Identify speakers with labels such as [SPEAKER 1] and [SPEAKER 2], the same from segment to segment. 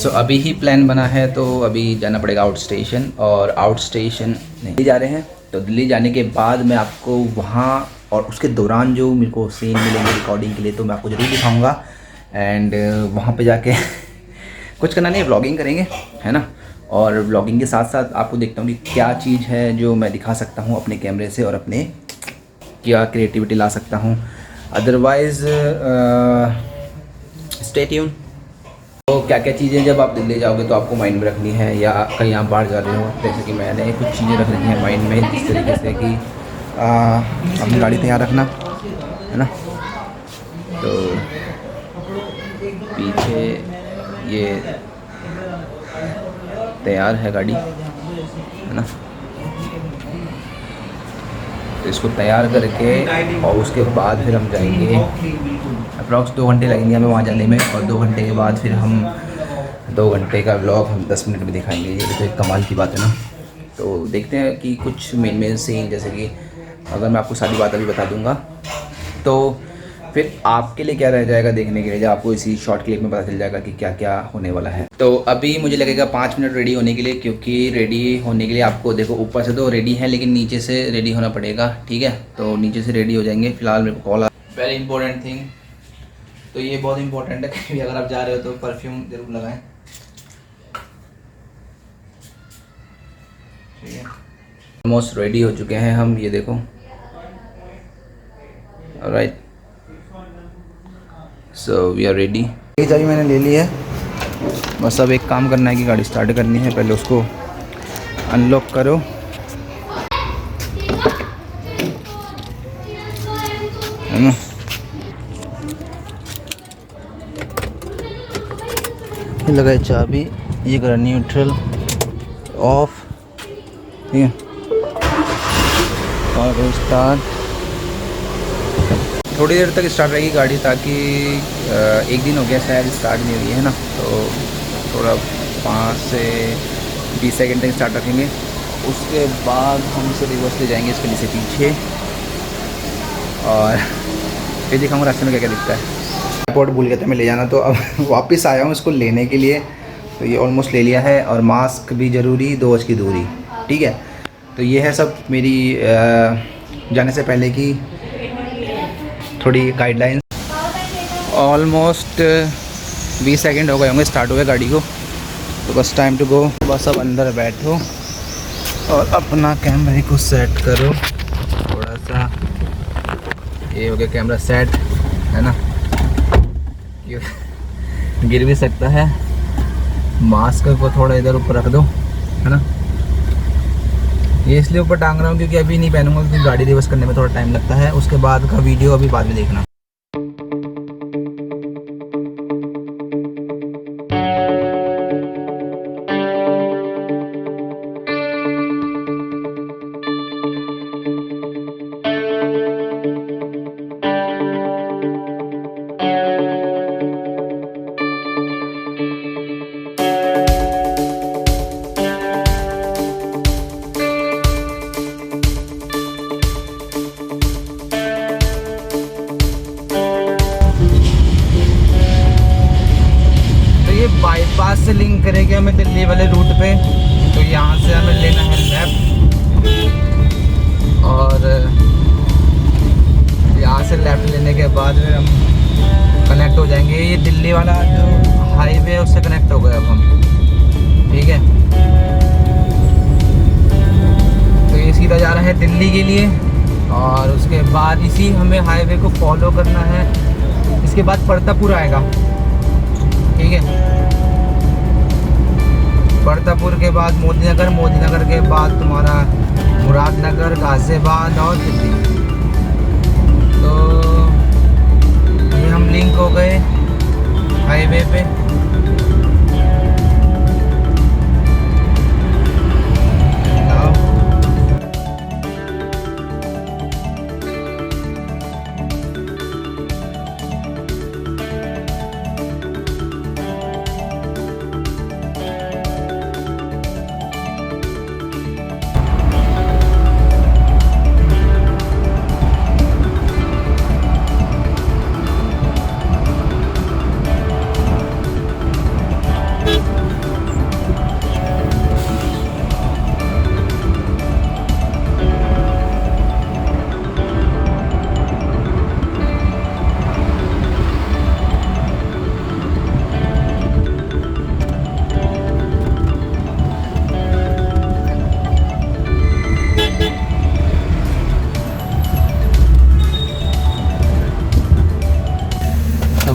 [SPEAKER 1] अभी ही प्लान बना है, तो अभी जाना पड़ेगा आउट स्टेशन, और आउट स्टेशन नहीं जा रहे हैं। तो दिल्ली जाने के बाद मैं आपको वहाँ और उसके दौरान जो मेरे को सीन मिलेंगे रिकॉर्डिंग के लिए, तो मैं आपको ज़रूर दिखाऊंगा। एंड वहाँ पे जाके कुछ करना नहीं, व्लॉगिंग करेंगे, है ना। और व्लॉगिंग के साथ साथ आपको देखता हूँ कि क्या चीज़ है जो मैं दिखा सकता हूँ अपने कैमरे से, और अपने क्या क्रिएटिविटी ला सकता हूँ। Otherwise stay tune. तो क्या क्या चीज़ें जब आप दिल्ली जाओगे तो आपको माइंड में रखनी है, या कहीं आप बाहर जा रहे हो, जैसे कि मैंने कुछ चीज़ें रख रखी हैं माइंड में, इस तरीके से कि अपनी गाड़ी तैयार रखना, है ना। तो पीछे ये तैयार है गाड़ी, है ना। तो इसको तैयार करके और उसके बाद फिर हम जाएंगे, अप्रॉक्स 2 घंटे लगेंगे हमें वहाँ जाने में, और 2 घंटे के बाद फिर हम 2 घंटे का व्लॉग हम 10 मिनट में दिखाएंगे। ये तो एक कमाल की बात है ना। तो देखते हैं कि कुछ मेन सीन, जैसे कि अगर मैं आपको सारी बात अभी बता दूंगा तो फिर आपके लिए क्या रह जाएगा देखने के लिए, जब आपको इसी शॉर्ट क्लिप में पता चल जाएगा कि क्या क्या होने वाला है। तो अभी मुझे लगेगा 5 मिनट रेडी होने के लिए, क्योंकि रेडी होने के लिए आपको देखो ऊपर से तो रेडी है, लेकिन नीचे से रेडी होना पड़ेगा, ठीक है। तो नीचे से रेडी हो जाएंगे। फिलहाल मेरे को कॉल, वेरी इंपॉर्टेंट थिंग। तो ये बहुत इंपॉर्टेंट है, कहीं भी अगर आप जा रहे हो तो परफ्यूम जरूर लगाएं, ठीक है। ऑलमोस्ट रेडी हो चुके हैं हम, ये देखो। Alright, so we are ready. ये चाबी मैंने ले ली है, बस अब एक काम करना है कि गाड़ी स्टार्ट करनी है। पहले उसको अनलॉक करो, है ना। ये लगाए चाबी, ये करा न्यूट्रल ऑफ, ठीक है, और स्टार्ट। थोड़ी देर तक स्टार्ट रहेगी गाड़ी, ताकि एक दिन हो गया शायद स्टार्ट नहीं हुई है ना, तो थोड़ा 5 से 20 सेकंड तक स्टार्ट रखेंगे। उसके बाद हम इसे रिवर्स ले जाएंगे इसके नीचे पीछे, और फिर दिखाऊंगा रास्ते में क्या क्या दिखता है। एयरपोर्ट भूल गया था मैं ले जाना, तो अब वापस आया हूँ इसको लेने के लिए। तो ये ऑलमोस्ट ले लिया है, और मास्क भी ज़रूरी, 2 गज की दूरी, ठीक है। तो ये है सब मेरी जाने से पहले की थोड़ी गाइडलाइंस। ऑलमोस्ट 20 सेकंड हो गए होंगे स्टार्ट हुए गाड़ी को, तो बस टाइम टू गो। बस अब अंदर बैठो और अपना कैमरे को सेट करो थोड़ा सा। ये हो गया कैमरा सेट, है ना। गिर भी सकता है, मास्क को थोड़ा इधर ऊपर रख दो, है ना। ये इसलिए ऊपर टांग रहा हूँ क्योंकि अभी नहीं पहनूंगा, क्योंकि गाड़ी रिवर्स करने में थोड़ा टाइम लगता है। उसके बाद का वीडियो अभी बाद में देखना। बाईपास से लिंक करेगी हमें दिल्ली वाले रूट पे। तो यहाँ से हमें लेना है लेफ़्ट, और यहाँ से लेफ़्ट लेने के बाद फिर हम कनेक्ट हो जाएंगे। ये दिल्ली वाला जो हाईवे है उससे कनेक्ट हो गए अब हम, ठीक है। तो ये सीधा जा रहा है दिल्ली के लिए, और उसके बाद इसी हमें हाईवे को फॉलो करना है। इसके बाद परतापुर आएगा, ठीक है। परतापुर के बाद मोदीनगर, मोदीनगर के बाद तुम्हारा मुरादनगर, गाज़ियाबाद और दिल्ली। तो ये हम लिंक हो गए हाईवे पे।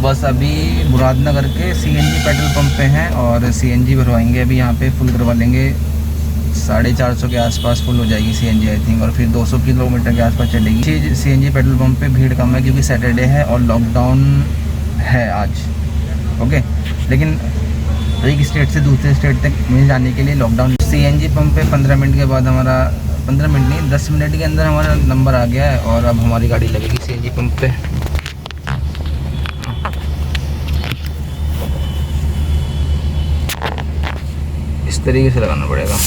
[SPEAKER 1] बस अभी मुरादनगर के सीएनजी पेट्रोल पंप पे हैं और सीएनजी भरवाएंगे। अभी यहाँ पे फुल करवा लेंगे, 450 के आसपास फुल हो जाएगी सीएनजी आई थिंक, और फिर 200 किलोमीटर के आसपास चलेगी। सीएनजी पेट्रोल पंप पे भीड़ कम है क्योंकि सैटरडे है और लॉकडाउन है आज। ओके, लेकिन एक स्टेट से दूसरे स्टेट तक मिल जाने के लिए लॉकडाउन। सीएनजी पंप पे 15 मिनट के बाद हमारा, 15 मिनट नहीं 10 मिनट के अंदर हमारा नंबर आ गया है और अब हमारी गाड़ी लगेगी सीएनजी पंप पे। इस तरीके से लगाना पड़ेगा।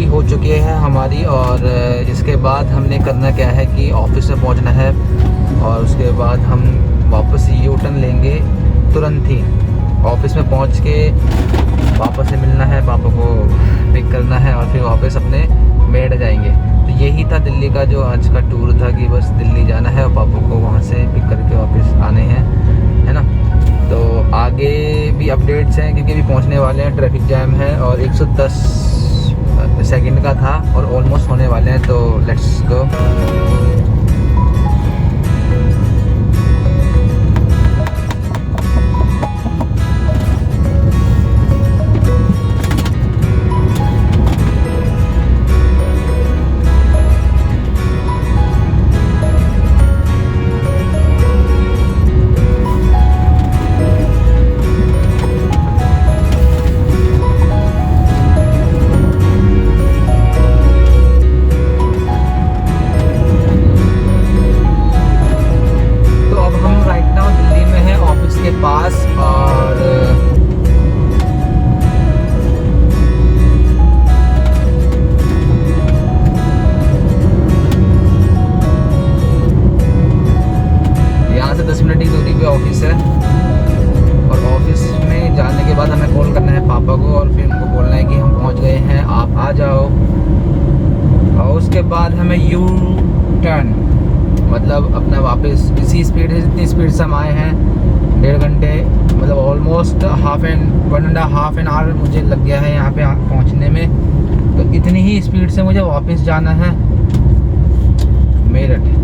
[SPEAKER 1] हो चुकी है हमारी, और इसके बाद हमने करना क्या है कि ऑफिस में पहुंचना है और उसके बाद हम वापस यू टर्न लेंगे तुरंत ही। ऑफिस में पहुंच के वापस से मिलना है, पापा को पिक करना है और फिर वापस अपने मेड जाएंगे। तो यही था दिल्ली का जो आज का टूर था कि बस दिल्ली जाना है और पापा को वहाँ से पिक करके वापस आने हैं, है ना। तो आगे भी अपडेट्स हैं क्योंकि अभी पहुँचने वाले हैं, ट्रैफिक जैम है और 110 सेकंड का था और ऑलमोस्ट होने वाले हैं, तो लेट्स गो। पास और यहाँ से 10 मिनट की दूरी पे ऑफिस है और ऑफिस में जाने के बाद हमें कॉल करना है पापा को और फिर उनको बोलना है कि हम पहुँच गए हैं, आप आ जाओ। और उसके बाद हमें यू टर्न, मतलब अपना वापस इसी स्पीड से, जितनी स्पीड से हम आए हैं, 1.5 घंटे, मतलब ऑलमोस्ट 1.5 आवर मुझे लग गया है यहाँ पे पहुँचने में। तो इतनी ही स्पीड से मुझे वापस जाना है मेरठ।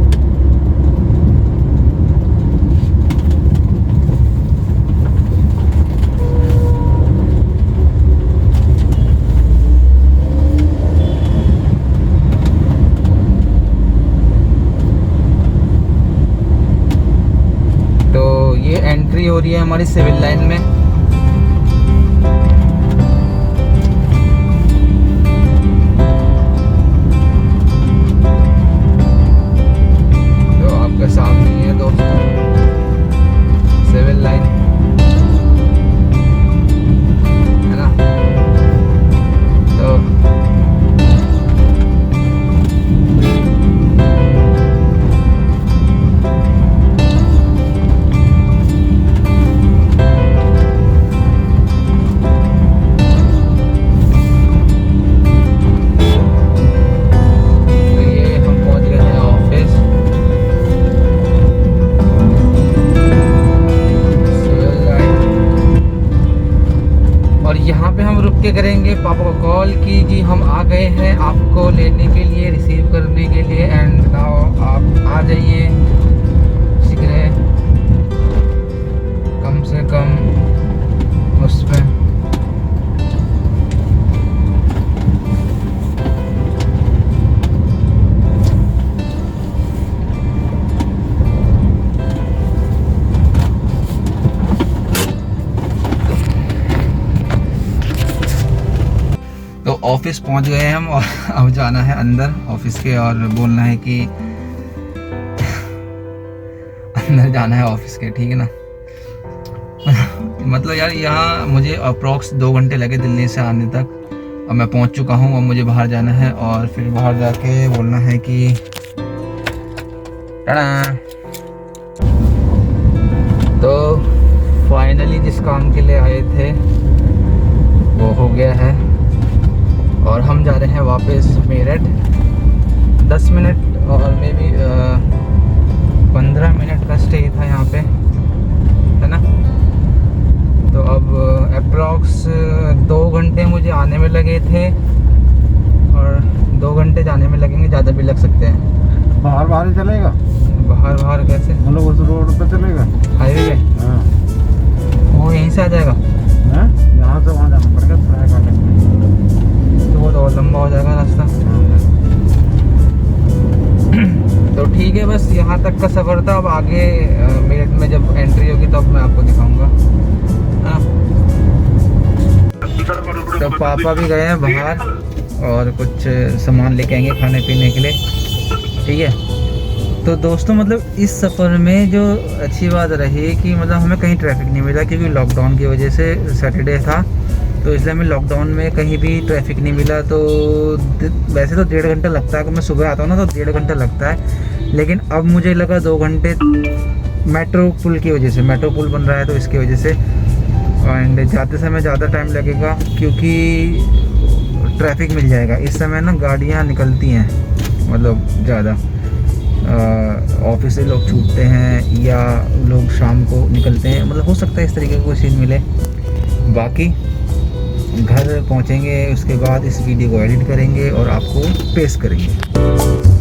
[SPEAKER 1] ये एंट्री हो रही है हमारी सिविल लाइन में। तो आपके सामने है दोस्तों सिविल लाइन, है ना। तो के करेंगे पापा को कॉल कि जी हम आ गए हैं आपको लेने के लिए, रिसीव करने के लिए, एंड नाउ आप आ जाइए शीघ्र, कम से कम उस पर। तो ऑफिस पहुंच गए हम और अब जाना है अंदर ऑफिस के और बोलना है कि अंदर जाना है ऑफिस के, ठीक है ना। मतलब यार यहाँ मुझे अप्रोक्स 2 घंटे लगे दिल्ली से आने तक। अब मैं पहुंच चुका हूँ, अब मुझे बाहर जाना है और फिर बाहर जाके बोलना है कि टाटा। तो फाइनली जिस काम के लिए आए थे वो हो गया है और हम जा रहे हैं वापस मेरठ। 10 मिनट और मे बी 15 मिनट का स्टे था यहाँ पे, है ना। तो अब अप्रॉक्स 2 घंटे मुझे आने में लगे थे और 2 घंटे जाने में लगेंगे, ज़्यादा भी लग सकते हैं।
[SPEAKER 2] बाहर ही चलेगा?
[SPEAKER 1] बाहर कैसे?
[SPEAKER 2] मतलब उस रोड पे चलेगा, हाईवे पे? हाँ।
[SPEAKER 1] वो यहीं से आ जाएगा?
[SPEAKER 2] यहाँ से वहाँ जाना पड़ेगा ट्राई करने के लिए,
[SPEAKER 1] तो वो तो और लंबा हो जाएगा रास्ता। तो ठीक है, बस यहाँ तक का सफ़र था। अब आगे मेरठ में जब एंट्री होगी तब मैं आपको दिखाऊंगा। तो पापा भी गए हैं बाहर और कुछ सामान लेके आएंगे खाने पीने के लिए, ठीक है। तो दोस्तों मतलब इस सफ़र में जो अच्छी बात रही कि मतलब हमें कहीं ट्रैफिक नहीं मिला, क्योंकि लॉकडाउन की वजह से सैटरडे था, तो इसलिए हमें लॉकडाउन में कहीं भी ट्रैफिक नहीं मिला। तो वैसे तो 1.5 घंटा लगता है, अगर मैं सुबह आता हूँ ना तो 1.5 घंटा लगता है, लेकिन अब मुझे लगा 2 घंटे मेट्रो पुल की वजह से, मेट्रो पुल बन रहा है तो इसकी वजह से। एंड जाते समय ज़्यादा टाइम लगेगा क्योंकि ट्रैफिक मिल जाएगा। इस समय ना गाड़ियाँ निकलती हैं, मतलब ज़्यादा ऑफिस से लोग छूटते हैं या लोग शाम को निकलते हैं, मतलब हो सकता है इस तरीके का कोई चीज़ मिले। बाकी घर पहुंचेंगे, उसके बाद इस वीडियो को एडिट करेंगे और आपको पेश करेंगे।